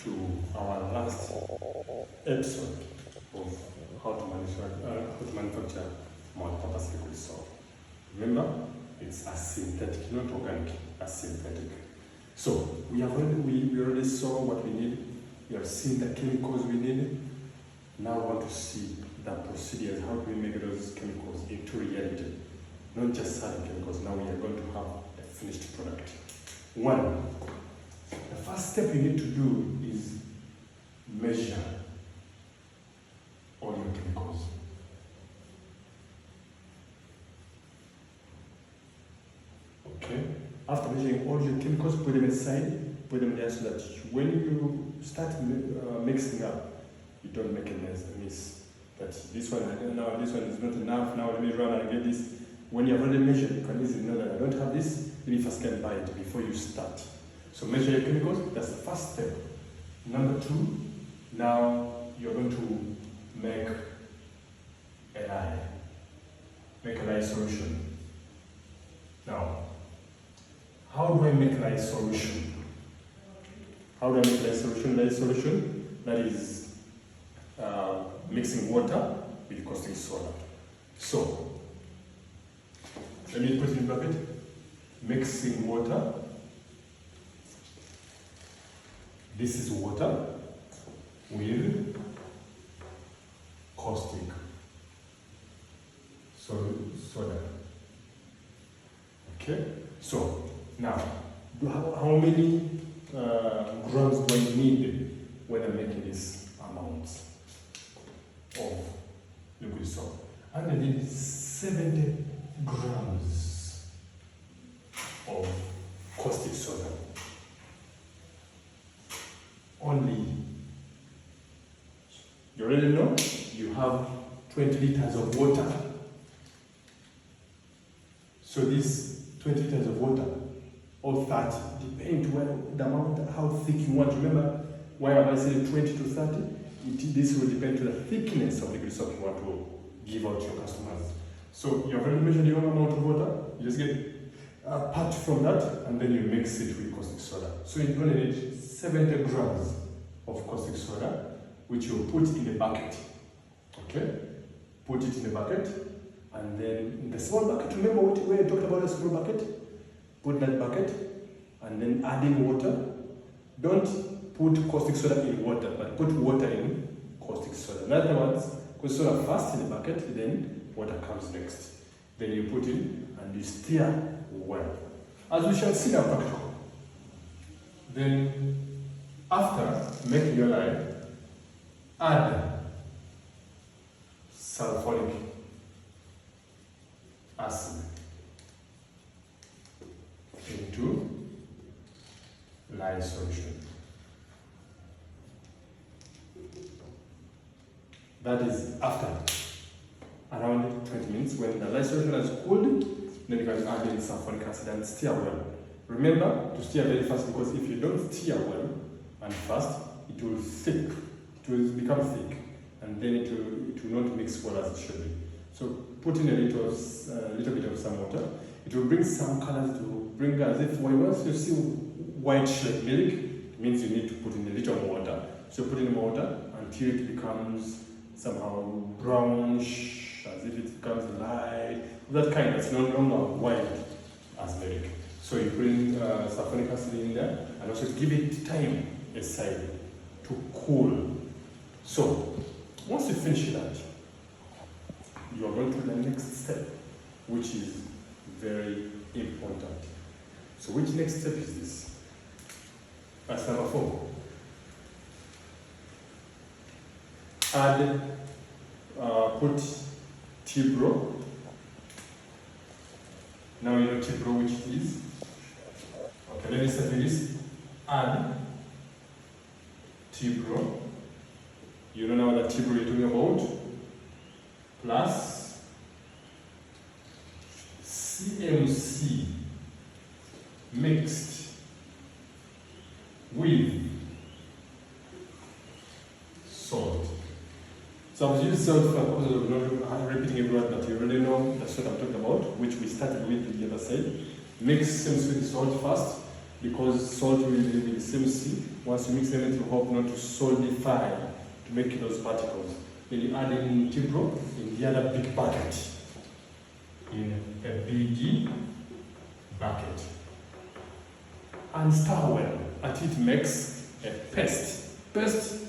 to our last episode of how to manufacture multi-purpose liquid salt. Remember, it's a synthetic, not organic, a synthetic. So we already saw what we need. We have seen the chemicals we need. Now we want to see the procedures. How do we make those chemicals into reality? Not just certain chemicals. Now we are going to have a finished product. One, the first step you need to do is measure all your chemicals. Okay? After measuring all your chemicals, put them aside, put them there so that when you start mixing up, you don't make a miss. That this one is not enough, now let me run and get this. When you have already measured, you can easily know that I don't have this, let me first can buy it before you start. So measure your chemicals, that's the first step. Number two, now you're going to make a lye solution. Now, how do I make lye solution? How do I make lye solution? Lye solution, that is mixing water with caustic soda. So, let me put it in bucket. Mixing water. This is water with caustic soda. Okay? So, now, how many grams do I need when I'm making this amount of liquid salt? I need 70 grams of caustic soda. Only, you already know, you have 20 liters of water. So this 20 liters of water, or 30, depends on the amount, how thick you want. Remember, why am I saying 20 to 30? This will depend to the thickness of liquid salt you want to give out to your customers. So you have already measured your amount of water, you just get a part from that, and then you mix it with caustic soda. So you only need 70 grams of caustic soda, which you put in the bucket. Okay? Put it in the bucket, and then in the small bucket, remember when I talked about the small bucket? Put that bucket, and then add in water. Don't put caustic soda in water, but put water in caustic soda. In other words, caustic soda first in the bucket, then water comes next. Then you put in, and you stir well. As we shall see now practical. Then, after making your lye, add sulfuric acid into lye solution. That is after around 20 minutes. When the lye solution has cooled, then you can add in sulfuric acid and stir well. Remember to stir very fast, because if you don't stir well and fast, it will thick. It will become thick, and then it will not mix well as it should be. So put in a little bit of some water. It will bring some colors. It will bring as if once you see white shaped milk, it means you need to put in a little more water. So put in more water until it becomes somehow brownish, as if it becomes light. That kind that's no longer white as milk. So you put in sulfuric acid in there, and also give it time aside to cool. So once you finish that, you are going to the next step, which is very important. So which next step is this? That's number 4. Add, put Tibro. Now you know Tibro, which it is. Okay, let me start with this. Add Tibro. You know now that Tibro you're talking about. Plus CMC mixed with salt. So I was using salt for the purpose of not repeating every word, but you already know that's what I'm talking about, which we started with the other side. Mix CMC with salt first, because salt will be the same C. Once you mix them, it will help not to solidify, to make those particles. Then you add in Tibro in the other big bucket. In a big bucket. And stir well until it makes a paste. Paste,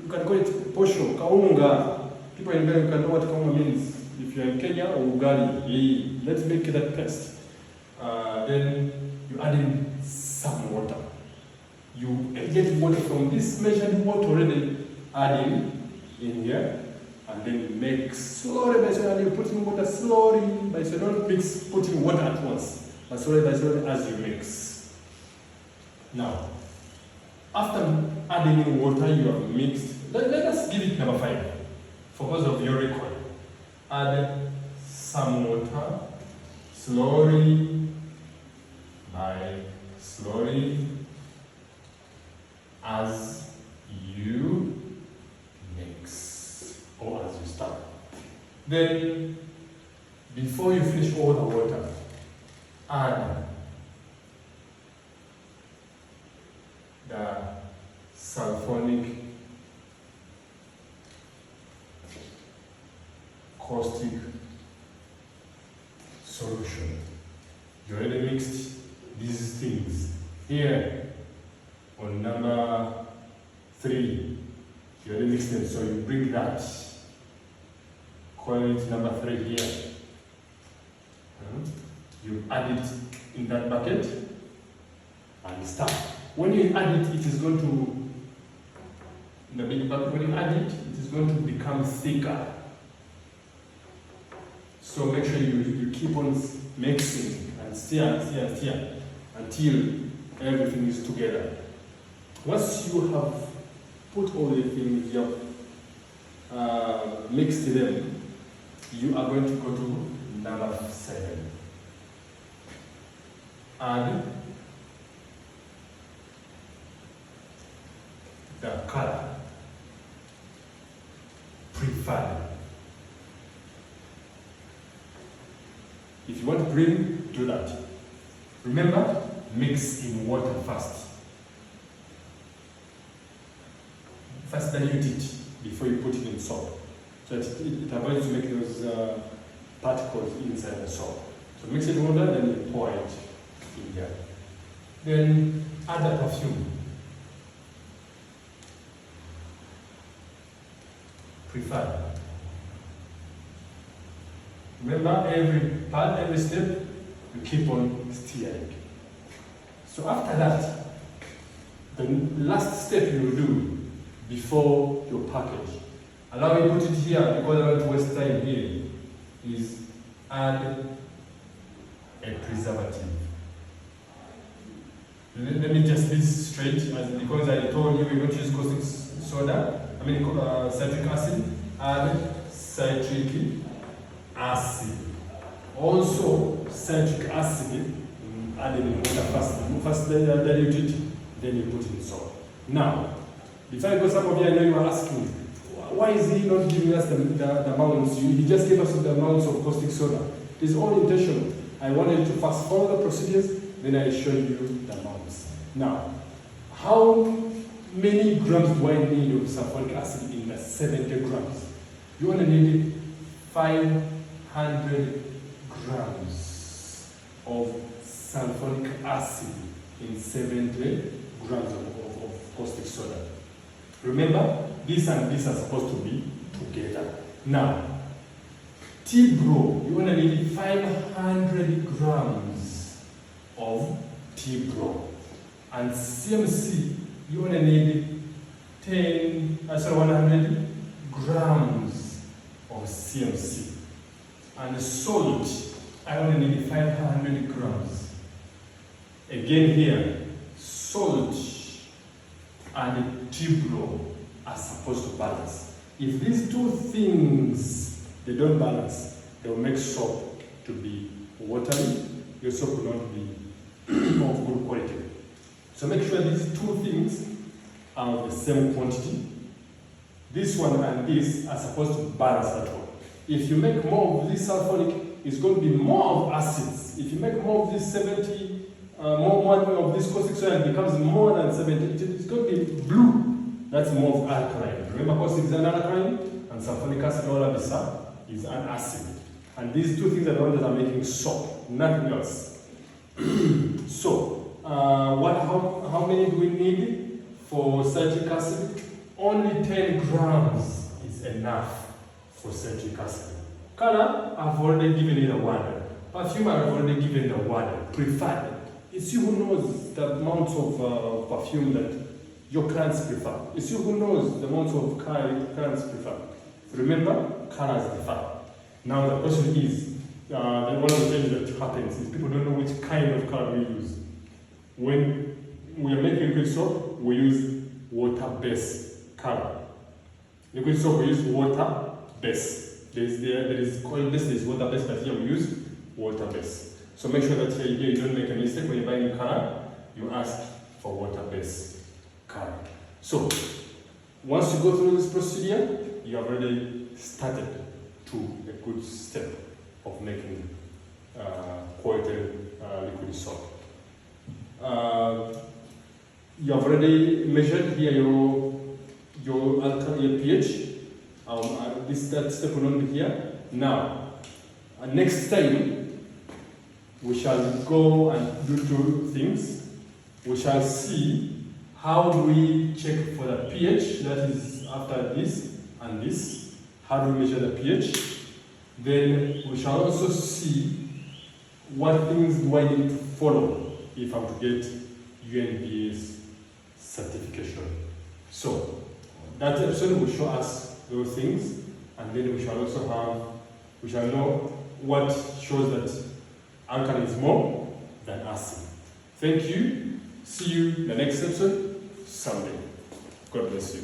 you can call it posho, kaunga. People in Ghana can know what kaunga means. If you're in Kenya or Ugali, let's make that paste. Then you add in some water. You get water from this measured water already, add in here, and then mix slowly by slowly. You put in water slowly by slowly. Don't mix, put in water at once, but slowly by slowly as you mix. Now, after adding in water, you have mixed. Let us give it number 5 for purpose of your record. Add some water slowly by slowly as you mix or as you start. Then, before you finish all the water, add the sulfonic caustic solution. You already mixed these things. Here, on number 3, you already mixed them, so you bring that. Call it number 3 here. You add it in that bucket and start. When you add it, it is going to, in the big bucket, when you add it, it is going to become thicker. So make sure you keep on mixing and stir until everything is together. Once you have put all the things, you have mixed them, you are going to go to number 7. Add the color preferred. If you want green, do that. Remember, mix in water first. First dilute it before you put it in soap. So it avoids to make those particles inside the soap. So mix it in water, then you pour it in there. Then add the perfume. Preferred. Remember, every step, you keep on stirring. So after that, the last step you will do before your package, allow me to put it here because I don't want to waste time here, is add a preservative. Let me just be straight, because I told you we're going to use caustic soda, citric acid, add citric acid. Also, citric acid, add in water first. First dilute it, then you put in salt. Now, before I go, some of you I know you are asking, why is he not giving us the amounts? He just gave us the amounts of caustic soda. His own intention. I wanted to fast follow the procedures, then I show you the amounts. Now, how many grams do I need of sulfuric acid in the 70 grams? You only need 500 grams of sulfuric acid in 70 grams of caustic soda. Remember, this and this are supposed to be together. Now, Tibro, you only need 500 grams of Tibro. And CMC, you only need 100 grams of CMC. And salt, I only need 500 grams. Again here, salt and Tibro are supposed to balance. If these two things they don't balance, they will make soap to be watery. Your soap will not be of good quality. So make sure these two things are of the same quantity. This one and this are supposed to balance at all. If you make more of this sulfuric, it's going to be more of acids. If you make more of this 70 more of this caustic soda becomes more than 70, it's going to be blue. That's more of alkaline. Remember, caustic is an alkaline, and sulfuric acid or abisa is an acid. And these two things are the ones that are making soap, nothing else. So, how many do we need for citric acid? Only 10 grams is enough for citric acid. Color, I've already given it a water. Perfume, I've already given the water. Preferred. It's you who knows the amount of perfume that your clients prefer. It's you who knows the amount of color your clients prefer. Remember, colors differ. Now the question is, one of the things that happens is people don't know which kind of color we use. When we are making liquid soap, we use water-based color. Liquid soap, we use water-based. There is water-based, but here we use water-based. So make sure that here you don't make a mistake when you're buying color. You ask for water-based color. So once you go through this procedure, you have already started to a good step of making quality liquid soap. You have already measured here your pH. That step will not be here. Now, next time we shall go and do two things. We shall see how do we check for the pH, that is after this and this. How do we measure the pH? Then we shall also see what things do I need to follow if I'm to get UNBA's certification. So that episode will show us those things, and then we shall know what shows that alkaline is more than acid. Thank you. See you in the next episode Sunday. God bless you.